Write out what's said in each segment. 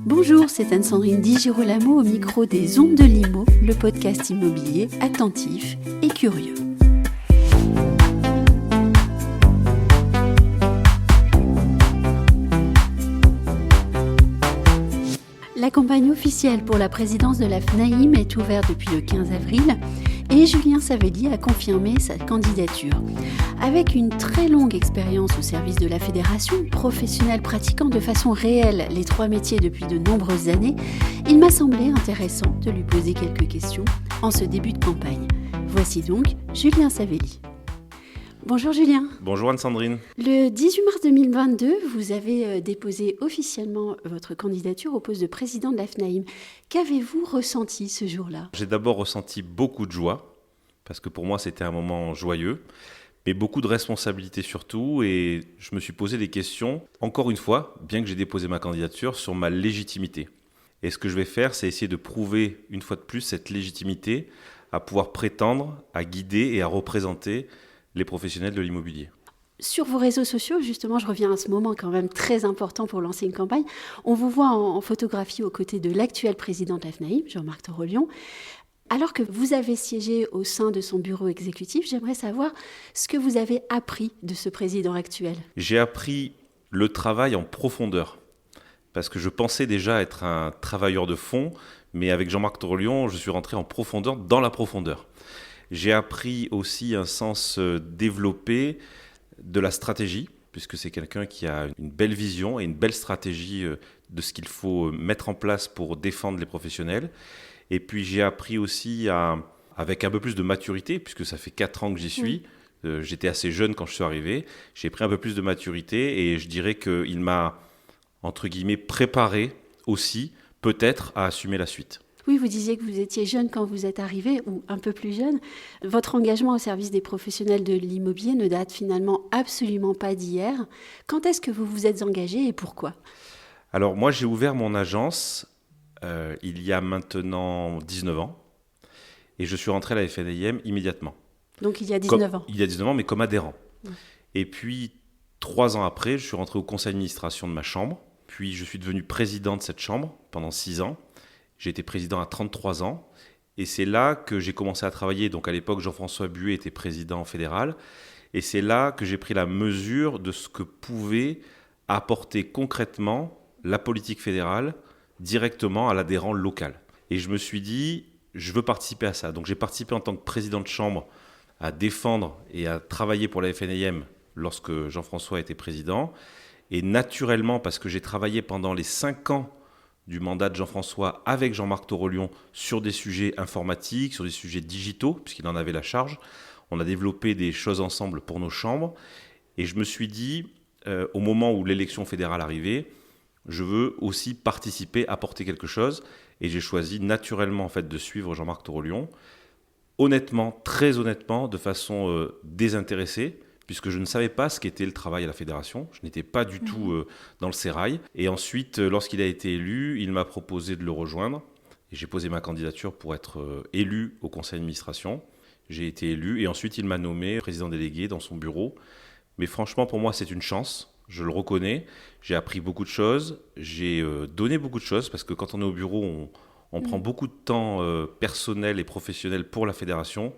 Bonjour, c'est Anne-Sandrine Di Girolamo au micro des Ondes de l'Imo, le podcast immobilier attentif et curieux. La campagne officielle pour la présidence de la FNAIM est ouverte depuis le 15 avril et Julien Savelli a confirmé sa candidature. Avec une très longue expérience au service de la fédération, professionnel pratiquant de façon réelle les trois métiers depuis de nombreuses années, il m'a semblé intéressant de lui poser quelques questions en ce début de campagne. Voici donc Julien Savelli. Bonjour Julien. Bonjour Anne-Sandrine. Le 18 mars 2022, vous avez déposé officiellement votre candidature au poste de président de la FNAIM. Qu'avez-vous ressenti ce jour-là ? J'ai d'abord ressenti beaucoup de joie, parce que pour moi c'était un moment joyeux, mais beaucoup de responsabilités surtout, et je me suis posé des questions, encore une fois, bien que j'ai déposé ma candidature, sur ma légitimité. Et ce que je vais faire, c'est essayer de prouver une fois de plus cette légitimité à pouvoir prétendre, à guider et à représenter les professionnels de l'immobilier. Sur vos réseaux sociaux, justement, je reviens à ce moment quand même très important pour lancer une campagne. On vous voit en photographie aux côtés de l'actuel président de la FNAIM, Jean-Marc Torolion. Alors que vous avez siégé au sein de son bureau exécutif, j'aimerais savoir ce que vous avez appris de ce président actuel. J'ai appris le travail en profondeur, parce que je pensais déjà être un travailleur de fond, mais avec Jean-Marc Torolion, je suis rentré en profondeur dans la profondeur. J'ai appris aussi un sens développé de la stratégie, puisque c'est quelqu'un qui a une belle vision et une belle stratégie de ce qu'il faut mettre en place pour défendre les professionnels. Et puis j'ai appris aussi avec un peu plus de maturité, puisque ça fait 4 ans que j'y suis, j'étais assez jeune quand je suis arrivé, j'ai pris un peu plus de maturité et je dirais qu'il m'a, entre guillemets, préparé aussi, peut-être, à assumer la suite. Oui, vous disiez que vous étiez jeune quand vous êtes arrivé, ou un peu plus jeune. Votre engagement au service des professionnels de l'immobilier ne date finalement absolument pas d'hier. Quand est-ce que vous vous êtes engagé et pourquoi ? Alors moi, j'ai ouvert mon agence il y a maintenant 19 ans et je suis rentré à la FNAIM immédiatement. Donc il y a 19 ans. Il y a 19 ans, mais comme adhérent. Et puis, 3 ans après, je suis rentré au conseil d'administration de ma chambre. Puis je suis devenu président de cette chambre pendant 6 ans. J'ai été président à 33 ans et c'est là que j'ai commencé à travailler. Donc à l'époque, Jean-François Buet était président fédéral et c'est là que j'ai pris la mesure de ce que pouvait apporter concrètement la politique fédérale directement à l'adhérent local. Et je me suis dit, je veux participer à ça. Donc j'ai participé en tant que président de chambre à défendre et à travailler pour la FNAIM lorsque Jean-François était président. Et naturellement, parce que j'ai travaillé pendant les 5 ans du mandat de Jean-François avec Jean-Marc Torolion sur des sujets informatiques, sur des sujets digitaux, puisqu'il en avait la charge. On a développé des choses ensemble pour nos chambres. Et je me suis dit, au moment où l'élection fédérale arrivait, je veux aussi participer, apporter quelque chose. Et j'ai choisi naturellement en fait, de suivre Jean-Marc Torolion. Honnêtement, très honnêtement, de façon désintéressée, puisque je ne savais pas ce qu'était le travail à la fédération. Je n'étais pas du tout dans le sérail. Et ensuite, lorsqu'il a été élu, il m'a proposé de le rejoindre. Et j'ai posé ma candidature pour être élu au conseil d'administration. J'ai été élu et ensuite, il m'a nommé président délégué dans son bureau. Mais franchement, pour moi, c'est une chance. Je le reconnais. J'ai appris beaucoup de choses. J'ai donné beaucoup de choses parce que quand on est au bureau, on prend beaucoup de temps personnel et professionnel pour la fédération.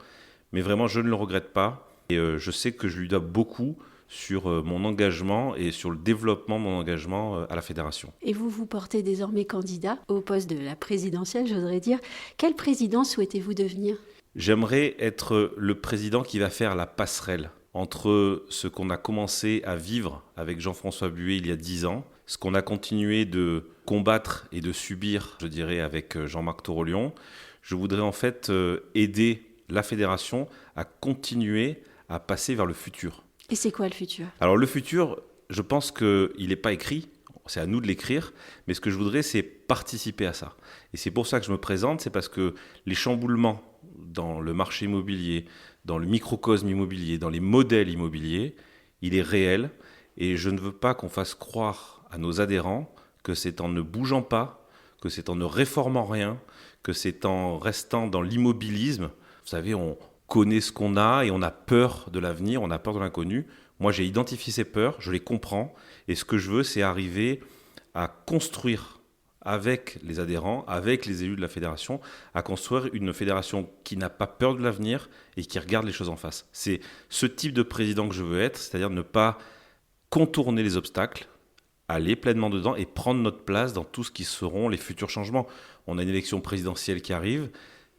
Mais vraiment, je ne le regrette pas. Et je sais que je lui dois beaucoup sur mon engagement et sur le développement de mon engagement à la fédération. Et vous vous portez désormais candidat au poste de la présidentielle, j'oserais dire. Quel président souhaitez-vous devenir ? J'aimerais être le président qui va faire la passerelle entre ce qu'on a commencé à vivre avec Jean-François Buet il y a 10 ans, ce qu'on a continué de combattre et de subir, je dirais, avec Jean-Marc Torolion. Je voudrais en fait aider la fédération à continuer à passer vers le futur. Et c'est quoi le futur ? Alors le futur, je pense qu'il n'est pas écrit, c'est à nous de l'écrire, mais ce que je voudrais, c'est participer à ça. Et c'est pour ça que je me présente, c'est parce que les chamboulements dans le marché immobilier, dans le microcosme immobilier, dans les modèles immobiliers, il est réel, et je ne veux pas qu'on fasse croire à nos adhérents que c'est en ne bougeant pas, que c'est en ne réformant rien, que c'est en restant dans l'immobilisme. Vous savez, on connaît ce qu'on a et on a peur de l'avenir, on a peur de l'inconnu. Moi, j'ai identifié ces peurs, je les comprends. Et ce que je veux, c'est arriver à construire avec les adhérents, avec les élus de la fédération, à construire une fédération qui n'a pas peur de l'avenir et qui regarde les choses en face. C'est ce type de président que je veux être, c'est-à-dire ne pas contourner les obstacles, aller pleinement dedans et prendre notre place dans tout ce qui seront les futurs changements. On a une élection présidentielle qui arrive,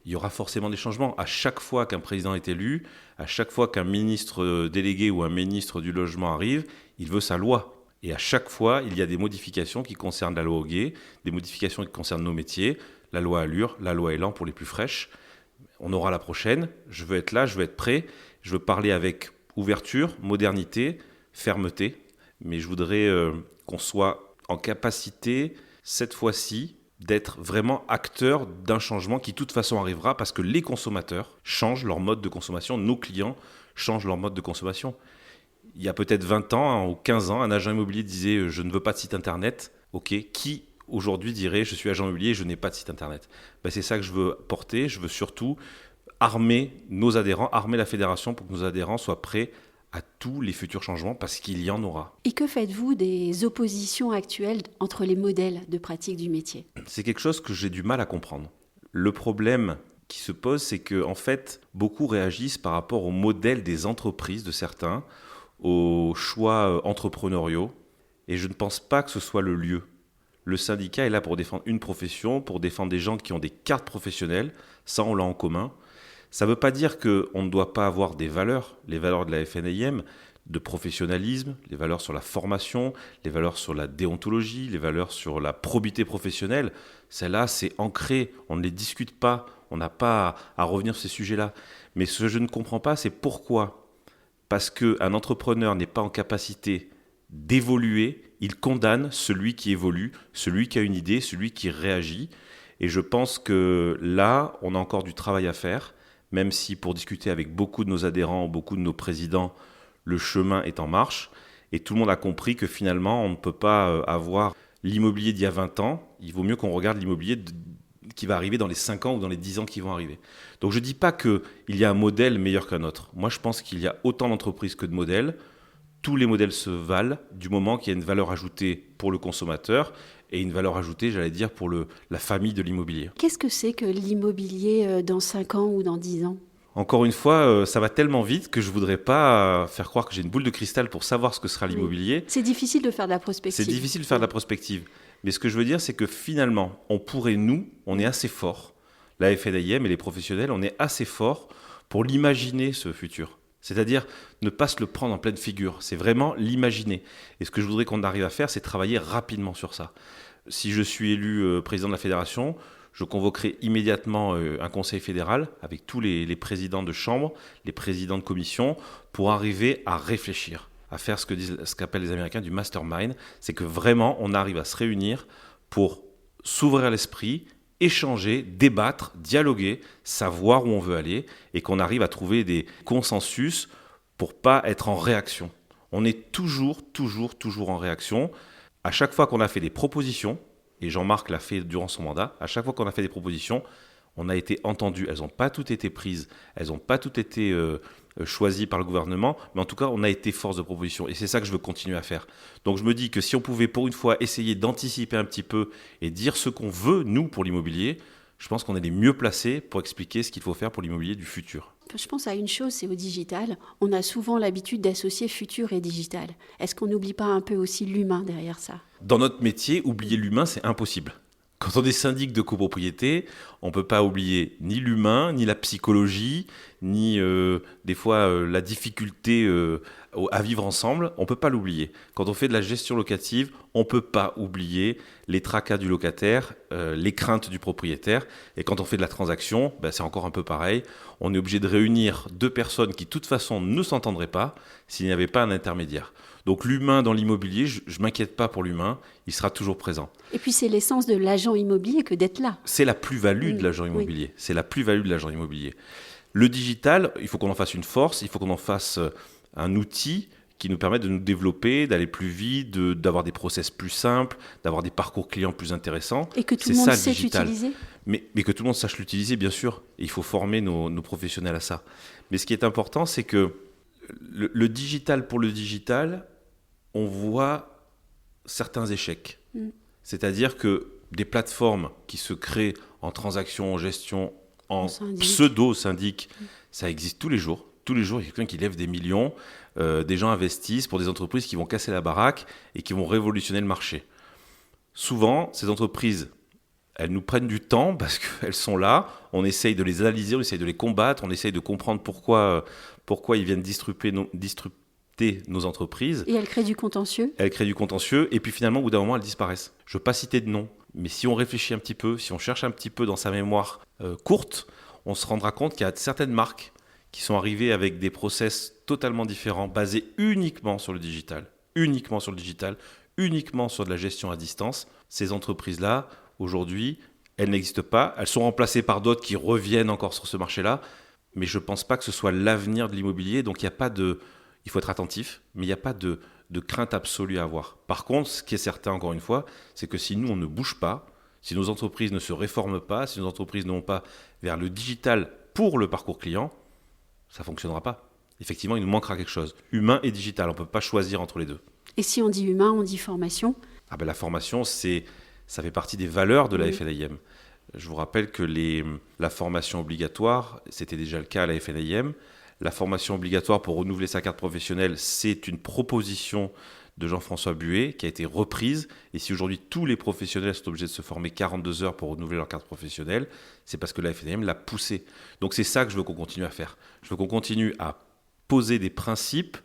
il y aura forcément des changements. À chaque fois qu'un président est élu, à chaque fois qu'un ministre délégué ou un ministre du logement arrive, il veut sa loi. Et à chaque fois, il y a des modifications qui concernent la loi Hoguet, des modifications qui concernent nos métiers, la loi Allure, la loi Elan pour les plus fraîches. On aura la prochaine, je veux être là, je veux être prêt, je veux parler avec ouverture, modernité, fermeté, mais je voudrais qu'on soit en capacité, cette fois-ci, d'être vraiment acteur d'un changement qui de toute façon arrivera parce que les consommateurs changent leur mode de consommation, nos clients changent leur mode de consommation. Il y a peut-être 20 ans ou 15 ans, un agent immobilier disait « je ne veux pas de site internet ». Ok, qui aujourd'hui dirait « je suis agent immobilier et je n'ai pas de site internet ». C'est ça que je veux porter. Je veux surtout armer nos adhérents, armer la fédération pour que nos adhérents soient prêts à tous les futurs changements parce qu'il y en aura. Et que faites-vous des oppositions actuelles entre les modèles de pratique du métier ? C'est quelque chose que j'ai du mal à comprendre. Le problème qui se pose, c'est que en fait, beaucoup réagissent par rapport au modèle des entreprises de certains, aux choix entrepreneuriaux, et je ne pense pas que ce soit le lieu. Le syndicat est là pour défendre une profession, pour défendre des gens qui ont des cartes professionnelles, ça on l'a en commun. Ça ne veut pas dire qu'on ne doit pas avoir des valeurs, les valeurs de la FNIM, de professionnalisme, les valeurs sur la formation, les valeurs sur la déontologie, les valeurs sur la probité professionnelle. Celles-là, c'est ancré, on ne les discute pas, on n'a pas à revenir sur ces sujets-là. Mais ce que je ne comprends pas, c'est pourquoi. Parce qu'un entrepreneur n'est pas en capacité d'évoluer, il condamne celui qui évolue, celui qui a une idée, celui qui réagit. Et je pense que là, on a encore du travail à faire, même si pour discuter avec beaucoup de nos adhérents, beaucoup de nos présidents, le chemin est en marche. Et tout le monde a compris que finalement, on ne peut pas avoir l'immobilier d'il y a 20 ans. Il vaut mieux qu'on regarde l'immobilier qui va arriver dans les 5 ans ou dans les 10 ans qui vont arriver. Donc je ne dis pas qu'il y a un modèle meilleur qu'un autre. Moi, je pense qu'il y a autant d'entreprises que de modèles. Tous les modèles se valent du moment qu'il y a une valeur ajoutée pour le consommateur et une valeur ajoutée, j'allais dire, pour la famille de l'immobilier. Qu'est-ce que c'est que l'immobilier dans 5 ans ou dans 10 ans ? Encore une fois, ça va tellement vite que je ne voudrais pas faire croire que j'ai une boule de cristal pour savoir ce que sera l'immobilier. C'est difficile de faire de la prospective. C'est difficile de faire de la prospective. Mais ce que je veux dire, c'est que finalement, on est assez fort, la FNIM et les professionnels, on est assez fort pour l'imaginer, ce futur. C'est-à-dire ne pas se le prendre en pleine figure. C'est vraiment l'imaginer. Et ce que je voudrais qu'on arrive à faire, c'est travailler rapidement sur ça. Si je suis élu président de la fédération, je convoquerai immédiatement un conseil fédéral avec tous les présidents de chambre, les présidents de commission, pour arriver à réfléchir, à faire ce qu'appellent les Américains du mastermind. C'est que vraiment, on arrive à se réunir pour s'ouvrir l'esprit, échanger, débattre, dialoguer, savoir où on veut aller et qu'on arrive à trouver des consensus pour pas être en réaction. On est toujours en réaction. À chaque fois qu'on a fait des propositions, et Jean-Marc l'a fait durant son mandat, à chaque fois qu'on a fait des propositions, on a été entendu. Elles n'ont pas toutes été prises, elles n'ont pas toutes été choisies par le gouvernement, mais en tout cas, on a été force de proposition. Et c'est ça que je veux continuer à faire. Donc je me dis que si on pouvait pour une fois essayer d'anticiper un petit peu et dire ce qu'on veut, nous, pour l'immobilier, je pense qu'on est les mieux placés pour expliquer ce qu'il faut faire pour l'immobilier du futur. Je pense à une chose, c'est au digital. On a souvent l'habitude d'associer futur et digital. Est-ce qu'on n'oublie pas un peu aussi l'humain derrière ça ? Dans notre métier, oublier l'humain, c'est impossible. Quand on est syndic de copropriété, on ne peut pas oublier ni l'humain, ni la psychologie, ni des fois la difficulté à vivre ensemble. On ne peut pas l'oublier. Quand on fait de la gestion locative, on ne peut pas oublier les tracas du locataire, les craintes du propriétaire. Et quand on fait de la transaction, c'est encore un peu pareil. On est obligé de réunir deux personnes qui, de toute façon, ne s'entendraient pas s'il n'y avait pas un intermédiaire. Donc l'humain dans l'immobilier, je ne m'inquiète pas pour l'humain, il sera toujours présent. Et puis c'est l'essence de l'agent immobilier que d'être là. C'est la plus-value de l'agent immobilier. Oui. C'est la plus-value de l'agent immobilier. Le digital, il faut qu'on en fasse une force, il faut qu'on en fasse un outil qui nous permette de nous développer, d'aller plus vite, d'avoir des process plus simples, d'avoir des parcours clients plus intéressants. Et que tout le monde sache l'utiliser. Mais que tout le monde sache l'utiliser, bien sûr. Et il faut former nos professionnels à ça. Mais ce qui est important, c'est que le digital pour le digital, on voit certains échecs. C'est-à-dire que des plateformes qui se créent en transactions, en gestion, en syndic. pseudo-syndic, ça existe tous les jours. Tous les jours, il y a quelqu'un qui lève des millions, des gens investissent pour des entreprises qui vont casser la baraque et qui vont révolutionner le marché. Souvent, ces entreprises, elles nous prennent du temps parce qu'elles sont là, on essaye de les analyser, on essaye de les combattre, on essaye de comprendre pourquoi ils viennent disrupter nos entreprises. Et elles créent du contentieux. Elles créent du contentieux et puis finalement, au bout d'un moment, elles disparaissent. Je ne veux pas citer de nom, mais si on réfléchit un petit peu, si on cherche un petit peu dans sa mémoire courte, on se rendra compte qu'il y a certaines marques qui sont arrivées avec des process totalement différents, basés uniquement sur le digital, uniquement sur de la gestion à distance. Ces entreprises-là, aujourd'hui, elles n'existent pas. Elles sont remplacées par d'autres qui reviennent encore sur ce marché-là. Mais je ne pense pas que ce soit l'avenir de l'immobilier. Donc, il faut être attentif, mais il n'y a pas de crainte absolue à avoir. Par contre, ce qui est certain, encore une fois, c'est que si nous, on ne bouge pas, si nos entreprises ne se réforment pas, si nos entreprises ne vont pas vers le digital pour le parcours client, ça ne fonctionnera pas. Effectivement, il nous manquera quelque chose. Humain et digital, on ne peut pas choisir entre les deux. Et si on dit humain, on dit formation ? La formation, ça fait partie des valeurs de la FNAIM. Je vous rappelle que la formation obligatoire, c'était déjà le cas à la FNAIM. La formation obligatoire pour renouveler sa carte professionnelle, c'est une proposition de Jean-François Buet qui a été reprise. Et si aujourd'hui tous les professionnels sont obligés de se former 42 heures pour renouveler leur carte professionnelle, c'est parce que la FNAIM l'a poussé. Donc c'est ça que je veux qu'on continue à faire. Je veux qu'on continue à poser des principes,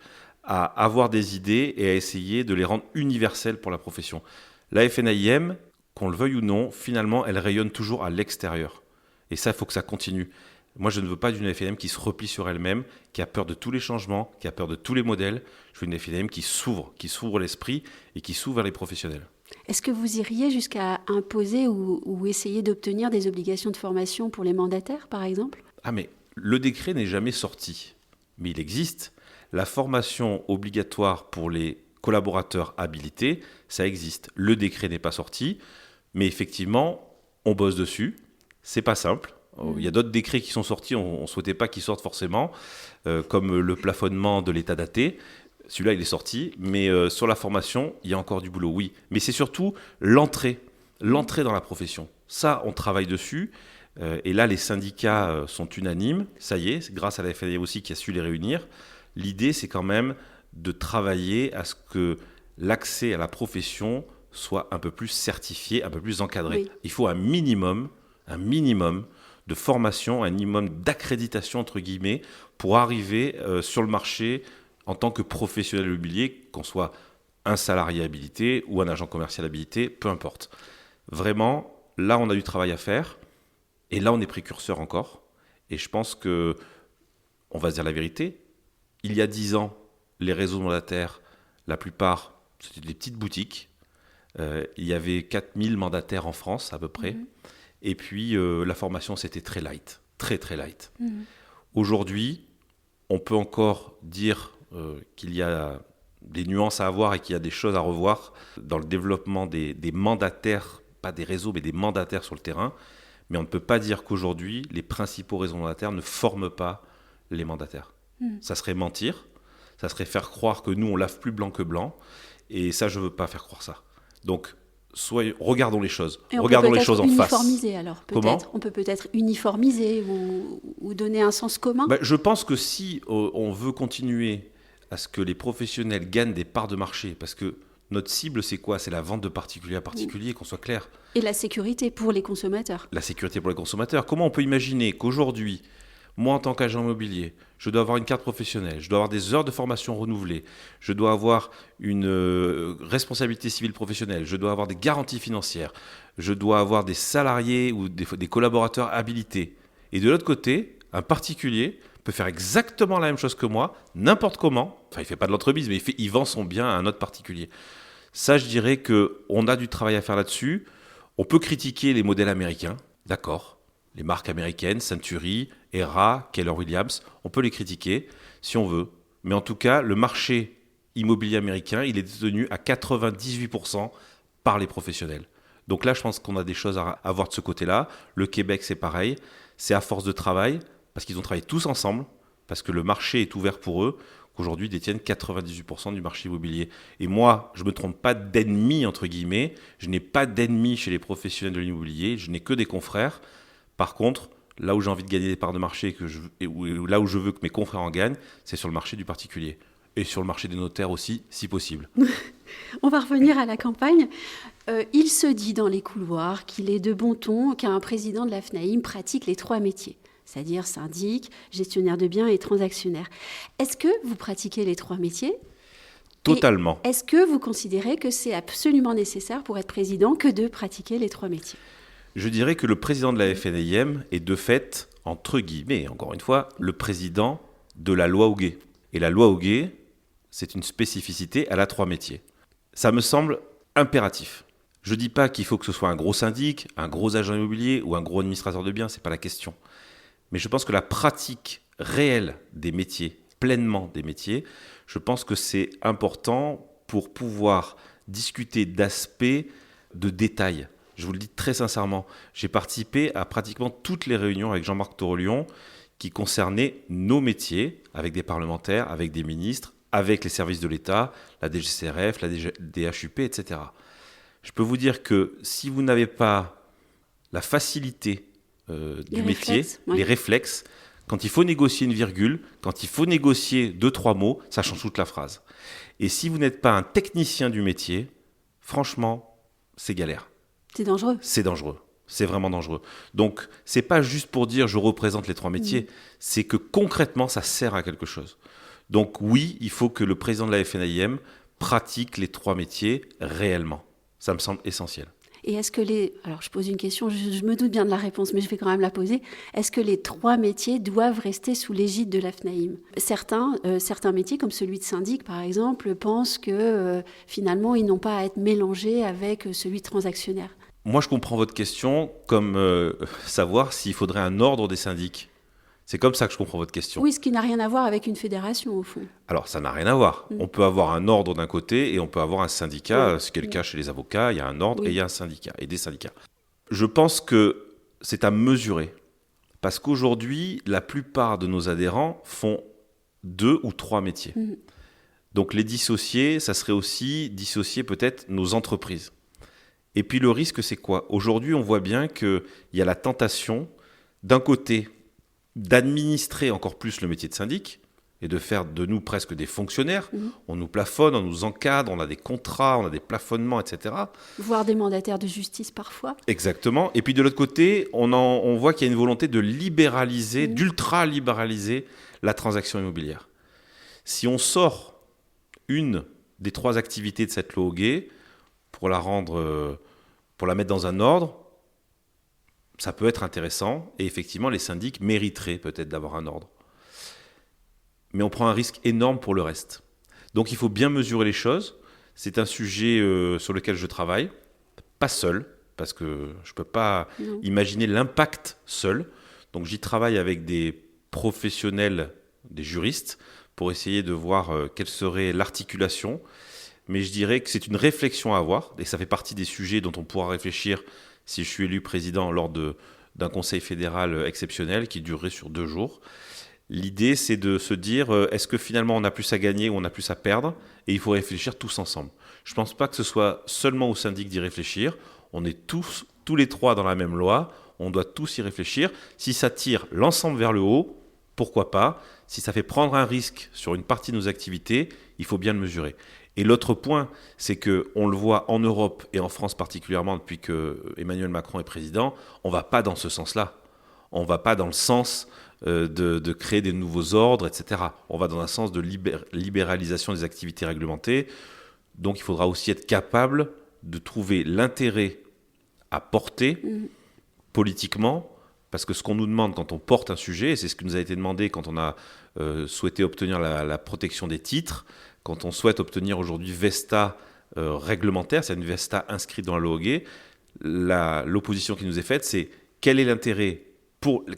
à avoir des idées et à essayer de les rendre universelles pour la profession. La FNAIM, qu'on le veuille ou non, finalement, elle rayonne toujours à l'extérieur. Et ça, il faut que ça continue. Moi, je ne veux pas d'une FNAIM qui se replie sur elle-même, qui a peur de tous les changements, qui a peur de tous les modèles. Je veux une FNAIM qui s'ouvre l'esprit et qui s'ouvre vers les professionnels. Est-ce que vous iriez jusqu'à imposer ou essayer d'obtenir des obligations de formation pour les mandataires, par exemple ? Mais le décret n'est jamais sorti, mais il existe. La formation obligatoire pour les collaborateurs habilités, ça existe. Le décret n'est pas sorti, mais effectivement, on bosse dessus. C'est pas simple. Il y a d'autres décrets qui sont sortis, on ne souhaitait pas qu'ils sortent forcément, comme le plafonnement de l'état daté. Celui-là, il est sorti, mais sur la formation, il y a encore du boulot, oui. Mais c'est surtout l'entrée dans la profession. Ça, on travaille dessus. Et là, les syndicats sont unanimes. Ça y est, c'est grâce à la FNAIM aussi qui a su les réunir. L'idée, c'est quand même de travailler à ce que l'accès à la profession soit un peu plus certifié, un peu plus encadré. Oui. Il faut un minimum de formation, un minimum d'accréditation, entre guillemets, pour arriver sur le marché en tant que professionnel immobilier, qu'on soit un salarié habilité ou un agent commercial habilité, peu importe. Vraiment, là, on a du travail à faire. Et là, on est précurseur encore. Et je pense qu'on va se dire la vérité. Il y a 10 ans, les réseaux mandataires, la plupart, c'était des petites boutiques. Il y avait 4000 mandataires en France, à peu près. Mmh. Et puis, la formation, c'était très light, très, très light. Mmh. Aujourd'hui, on peut encore dire qu'il y a des nuances à avoir et qu'il y a des choses à revoir dans le développement des mandataires, pas des réseaux, mais des mandataires sur le terrain. Mais on ne peut pas dire qu'aujourd'hui, les principaux réseaux mandataires ne forment pas les mandataires. Ça serait mentir, ça serait faire croire que nous, on lave plus blanc que blanc. Et ça, je ne veux pas faire croire ça. Donc, regardons les choses. Regardons les choses en face. Uniformiser alors, peut-être. Comment ? On peut peut-être uniformiser ou donner un sens commun. Je pense que si on veut continuer à ce que les professionnels gagnent des parts de marché, parce que notre cible, c'est quoi ? C'est la vente de particulier à particulier, qu'on soit clair. Et la sécurité pour les consommateurs. La sécurité pour les consommateurs. Comment on peut imaginer qu'aujourd'hui, moi, en tant qu'agent immobilier, je dois avoir une carte professionnelle, je dois avoir des heures de formation renouvelées, je dois avoir une responsabilité civile professionnelle, je dois avoir des garanties financières, je dois avoir des salariés ou des collaborateurs habilités. Et de l'autre côté, un particulier peut faire exactement la même chose que moi, n'importe comment. Enfin, il ne fait pas de l'entremise, mais il vend son bien à un autre particulier. Ça, je dirais qu'on a du travail à faire là-dessus. On peut critiquer les modèles américains, d'accord. Les marques américaines, Century, Era, Keller-Williams, on peut les critiquer si on veut. Mais en tout cas, le marché immobilier américain, il est détenu à 98% par les professionnels. Donc là, je pense qu'on a des choses à voir de ce côté-là. Le Québec, c'est pareil. C'est à force de travail, parce qu'ils ont travaillé tous ensemble, parce que le marché est ouvert pour eux, qu'aujourd'hui détiennent 98% du marché immobilier. Et moi, je ne me trompe pas d'ennemi, entre guillemets. Je n'ai pas d'ennemis chez les professionnels de l'immobilier. Je n'ai que des confrères. Par contre, là où j'ai envie de gagner des parts de marché et là où je veux que mes confrères en gagnent, c'est sur le marché du particulier. Et sur le marché des notaires aussi, si possible. On va revenir à la campagne. Il se dit dans les couloirs qu'il est de bon ton qu'un président de la FNAIM pratique les 3 métiers, c'est-à-dire syndic, gestionnaire de biens et transactionnaire. Est-ce que vous pratiquez les 3 métiers ? Totalement. Et est-ce que vous considérez que c'est absolument nécessaire pour être président que de pratiquer les 3 métiers ? Je dirais que le président de la FNAIM est de fait, entre guillemets, encore une fois, le président de la loi Houguet. Et la loi Houguet, c'est une spécificité, elle a 3 métiers. Ça me semble impératif. Je ne dis pas qu'il faut que ce soit un gros syndic, un gros agent immobilier ou un gros administrateur de biens, ce n'est pas la question. Mais je pense que la pratique réelle des métiers, pleinement des métiers, je pense que c'est important pour pouvoir discuter d'aspects, de détails. Je vous le dis très sincèrement, j'ai participé à pratiquement toutes les réunions avec Jean-Marc Torolion qui concernaient nos métiers, avec des parlementaires, avec des ministres, avec les services de l'État, la DGCRF, la DHUP, etc. Je peux vous dire que si vous n'avez pas la facilité du métier, les réflexes, quand il faut négocier une virgule, quand il faut négocier 2-3 mots, ça change toute la phrase. Et si vous n'êtes pas un technicien du métier, franchement, c'est galère. C'est dangereux. C'est dangereux. C'est vraiment dangereux. Donc, c'est pas juste pour dire je représente les 3 métiers, c'est que concrètement, ça sert à quelque chose. Donc oui, il faut que le président de la FNAIM pratique les 3 métiers réellement. Ça me semble essentiel. Et est-ce que alors je pose une question, je me doute bien de la réponse, mais je vais quand même la poser. Est-ce que les 3 métiers doivent rester sous l'égide de la FNAIM ? Certains métiers, comme celui de syndic par exemple, pensent que finalement ils n'ont pas à être mélangés avec celui de transactionnaire. Moi, je comprends votre question comme savoir s'il faudrait un ordre des syndics. C'est comme ça que je comprends votre question. Oui, ce qui n'a rien à voir avec une fédération, au fond. Alors, ça n'a rien à voir. On peut avoir un ordre d'un côté et on peut avoir un syndicat. Ce qui est le cas chez les avocats, il y a un ordre et il y a un syndicat et des syndicats. Je pense que c'est à mesurer. Parce qu'aujourd'hui, la plupart de nos adhérents font 2 ou 3 métiers. Donc, les dissocier, ça serait aussi dissocier peut-être nos entreprises. Et puis, le risque, c'est quoi ? Aujourd'hui, on voit bien qu'il y a la tentation, d'un côté, d'administrer encore plus le métier de syndic et de faire de nous presque des fonctionnaires. On nous plafonne, on nous encadre, on a des contrats, on a des plafonnements, etc. Voire des mandataires de justice parfois. Exactement. Et puis de l'autre côté, on voit qu'il y a une volonté de libéraliser, d'ultra-libéraliser la transaction immobilière. Si on sort une des 3 activités de cette loi Houguet pour la mettre dans un ordre, ça peut être intéressant et effectivement les syndics mériteraient peut-être d'avoir un ordre. Mais on prend un risque énorme pour le reste. Donc il faut bien mesurer les choses. C'est un sujet sur lequel je travaille, pas seul, parce que je ne peux pas imaginer l'impact seul. Donc j'y travaille avec des professionnels, des juristes, pour essayer de voir quelle serait l'articulation. Mais je dirais que c'est une réflexion à avoir et ça fait partie des sujets dont on pourra réfléchir si je suis élu président lors d'un conseil fédéral exceptionnel qui durerait sur 2 jours. L'idée, c'est de se dire, est-ce que finalement on a plus à gagner ou on a plus à perdre ? Et il faut réfléchir tous ensemble. Je ne pense pas que ce soit seulement au syndic d'y réfléchir. On est tous les 3 dans la même loi. On doit tous y réfléchir. Si ça tire l'ensemble vers le haut, pourquoi pas ? Si ça fait prendre un risque sur une partie de nos activités, il faut bien le mesurer. Et l'autre point, c'est qu'on le voit en Europe et en France particulièrement depuis que Emmanuel Macron est président, on ne va pas dans ce sens-là. On ne va pas dans le sens de créer des nouveaux ordres, etc. On va dans un sens de libéralisation des activités réglementées. Donc il faudra aussi être capable de trouver l'intérêt à porter politiquement, parce que ce qu'on nous demande quand on porte un sujet, et c'est ce qui nous a été demandé quand on a souhaité obtenir la protection des titres, quand on souhaite obtenir aujourd'hui Vesta réglementaire, c'est une Vesta inscrite dans la loi Houguet, l'opposition qui nous est faite, c'est quels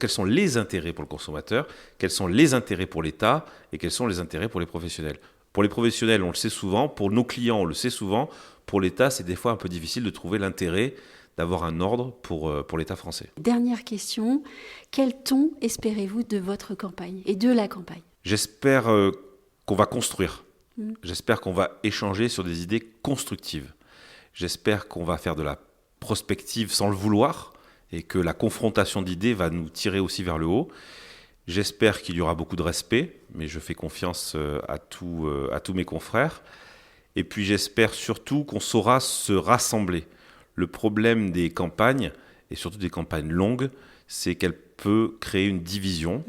sont les intérêts pour le consommateur, quels sont les intérêts pour l'État et quels sont les intérêts pour les professionnels. Pour les professionnels, on le sait souvent, pour nos clients, on le sait souvent, pour l'État, c'est des fois un peu difficile de trouver l'intérêt d'avoir un ordre pour l'État français. Dernière question, quel ton espérez-vous de votre campagne et de la campagne ? J'espère qu'on va construire. J'espère qu'on va échanger sur des idées constructives. J'espère qu'on va faire de la prospective sans le vouloir et que la confrontation d'idées va nous tirer aussi vers le haut. J'espère qu'il y aura beaucoup de respect, mais je fais confiance à tous mes confrères. Et puis j'espère surtout qu'on saura se rassembler. Le problème des campagnes, et surtout des campagnes longues, c'est qu'elles peuvent créer une division.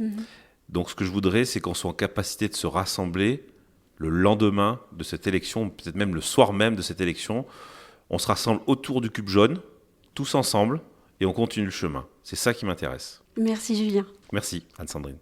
Donc ce que je voudrais, c'est qu'on soit en capacité de se rassembler le lendemain de cette élection, peut-être même le soir même de cette élection. On se rassemble autour du cube jaune, tous ensemble, et on continue le chemin. C'est ça qui m'intéresse. Merci Julien. Merci Anne-Sandrine.